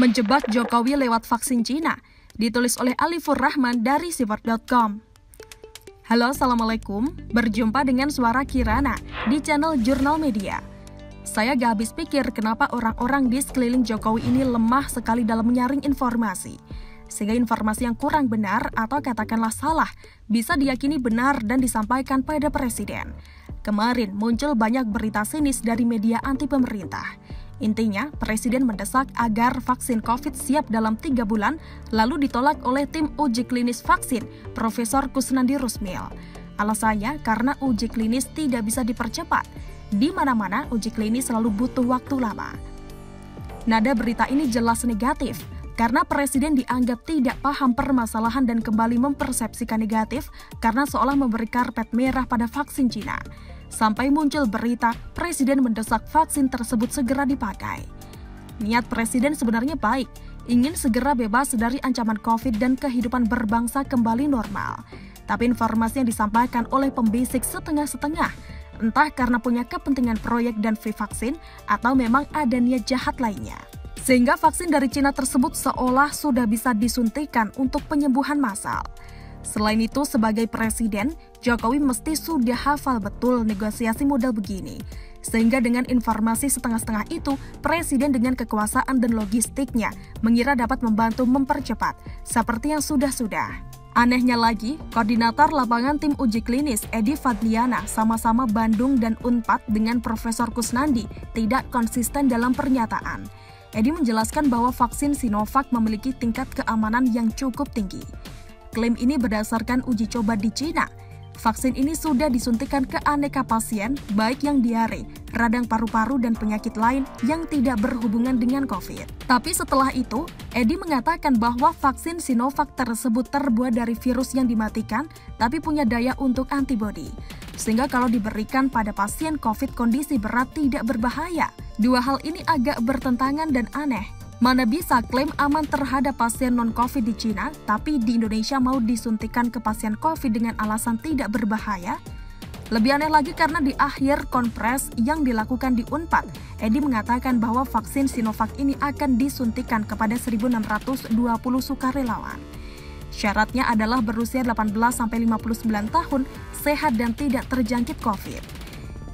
Menjebak Jokowi lewat vaksin Cina, ditulis oleh Alifur Rahman dari sifar.com. Halo, Assalamualaikum. Berjumpa dengan Suara Kirana di channel Jurnal Media. Saya gak habis pikir kenapa orang-orang di sekeliling Jokowi ini lemah sekali dalam menyaring informasi. Sehingga informasi yang kurang benar atau katakanlah salah bisa diyakini benar dan disampaikan pada Presiden. Kemarin muncul banyak berita sinis dari media anti pemerintah. Intinya, Presiden mendesak agar vaksin COVID siap dalam 3 bulan, lalu ditolak oleh tim uji klinis vaksin, Profesor Kusnandi Rusmil. Alasannya karena uji klinis tidak bisa dipercepat. Di mana-mana uji klinis selalu butuh waktu lama. Nada berita ini jelas negatif, karena Presiden dianggap tidak paham permasalahan dan kembali mempersepsikan negatif karena seolah memberi karpet merah pada vaksin Cina. Sampai muncul berita, Presiden mendesak vaksin tersebut segera dipakai. Niat Presiden sebenarnya baik, ingin segera bebas dari ancaman COVID dan kehidupan berbangsa kembali normal. Tapi informasi yang disampaikan oleh pembisik setengah-setengah, entah karena punya kepentingan proyek dan free vaksin, atau memang ada niat jahat lainnya. Sehingga vaksin dari Cina tersebut seolah sudah bisa disuntikan untuk penyembuhan massal. Selain itu, sebagai Presiden, Jokowi mesti sudah hafal betul negosiasi modal begini. Sehingga dengan informasi setengah-setengah itu, Presiden dengan kekuasaan dan logistiknya mengira dapat membantu mempercepat, seperti yang sudah-sudah. Anehnya lagi, koordinator lapangan tim uji klinis Edi Fadliana sama-sama Bandung dan Unpad dengan Profesor Kusnandi tidak konsisten dalam pernyataan. Edi menjelaskan bahwa vaksin Sinovac memiliki tingkat keamanan yang cukup tinggi. Klaim ini berdasarkan uji coba di Cina. Vaksin ini sudah disuntikan ke aneka pasien, baik yang diare, radang paru-paru, dan penyakit lain yang tidak berhubungan dengan COVID. Tapi setelah itu, Edi mengatakan bahwa vaksin Sinovac tersebut terbuat dari virus yang dimatikan, tapi punya daya untuk antibodi. Sehingga kalau diberikan pada pasien COVID kondisi berat tidak berbahaya. Dua hal ini agak bertentangan dan aneh. Mana bisa klaim aman terhadap pasien non-COVID di Cina, tapi di Indonesia mau disuntikan ke pasien COVID dengan alasan tidak berbahaya? Lebih aneh lagi karena di akhir konpres yang dilakukan di Unpad, Edi mengatakan bahwa vaksin Sinovac ini akan disuntikan kepada 1.620 sukarelawan. Syaratnya adalah berusia 18-59 tahun, sehat dan tidak terjangkit COVID.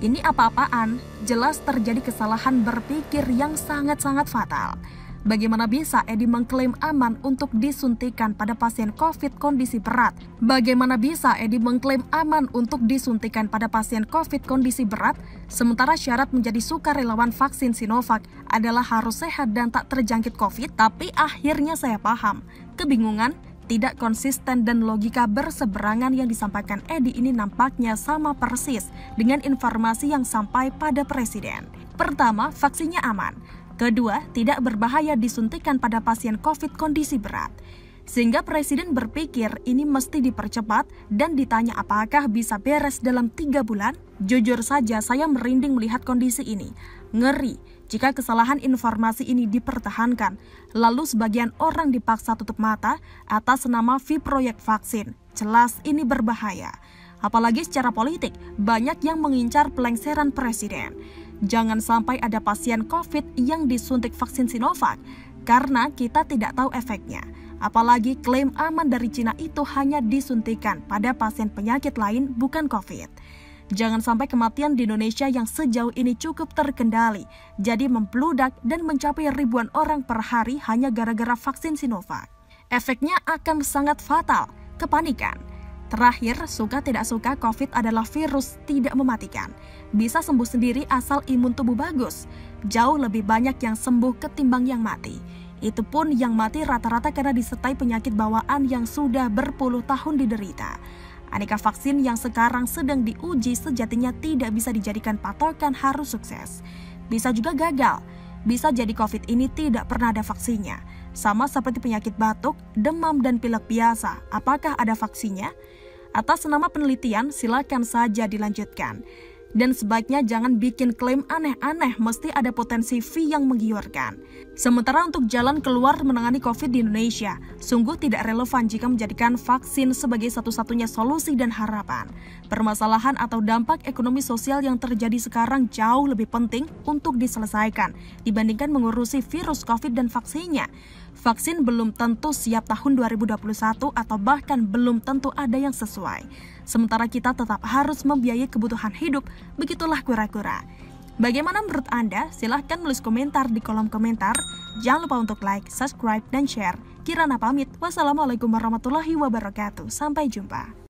Ini apa-apaan, jelas terjadi kesalahan berpikir yang sangat-sangat fatal. Bagaimana bisa Edi mengklaim aman untuk disuntikan pada pasien COVID kondisi berat? Bagaimana bisa Edi mengklaim aman untuk disuntikan pada pasien COVID kondisi berat, sementara syarat menjadi sukarelawan vaksin Sinovac adalah harus sehat dan tak terjangkit COVID? Tapi akhirnya saya paham, kebingungan, tidak konsisten dan logika berseberangan yang disampaikan Edi ini nampaknya sama persis dengan informasi yang sampai pada Presiden. Pertama, vaksinnya aman. Kedua, tidak berbahaya disuntikan pada pasien COVID kondisi berat. Sehingga Presiden berpikir ini mesti dipercepat dan ditanya apakah bisa beres dalam 3 bulan? Jujur saja saya merinding melihat kondisi ini. Ngeri jika kesalahan informasi ini dipertahankan, lalu sebagian orang dipaksa tutup mata atas nama fee proyek vaksin. Jelas ini berbahaya. Apalagi secara politik, banyak yang mengincar pelengseran Presiden. Jangan sampai ada pasien COVID yang disuntik vaksin Sinovac, karena kita tidak tahu efeknya. Apalagi klaim aman dari Cina itu hanya disuntikan pada pasien penyakit lain bukan COVID. Jangan sampai kematian di Indonesia yang sejauh ini cukup terkendali, jadi membludak dan mencapai ribuan orang per hari hanya gara-gara vaksin Sinovac. Efeknya akan sangat fatal, kepanikan. Terakhir, suka tidak suka COVID adalah virus tidak mematikan. Bisa sembuh sendiri asal imun tubuh bagus. Jauh lebih banyak yang sembuh ketimbang yang mati. Itu pun yang mati rata-rata karena disertai penyakit bawaan yang sudah berpuluh tahun diderita. Aneka vaksin yang sekarang sedang diuji sejatinya tidak bisa dijadikan patokan harus sukses. Bisa juga gagal. Bisa jadi COVID ini tidak pernah ada vaksinnya. Sama seperti penyakit batuk, demam, dan pilek biasa. Apakah ada vaksinnya? Atas nama penelitian, silakan saja dilanjutkan. Dan sebaiknya jangan bikin klaim aneh-aneh, mesti ada potensi fee yang menggiurkan. Sementara untuk jalan keluar menangani COVID di Indonesia, sungguh tidak relevan jika menjadikan vaksin sebagai satu-satunya solusi dan harapan. Permasalahan atau dampak ekonomi sosial yang terjadi sekarang jauh lebih penting untuk diselesaikan dibandingkan mengurusi virus COVID dan vaksinnya. Vaksin belum tentu siap tahun 2021 atau bahkan belum tentu ada yang sesuai. Sementara kita tetap harus membiayai kebutuhan hidup, begitulah kura-kura. Bagaimana menurut Anda? Silahkan tulis komentar di kolom komentar. Jangan lupa untuk like, subscribe, dan share. Kirana pamit. Wassalamualaikum warahmatullahi wabarakatuh. Sampai jumpa.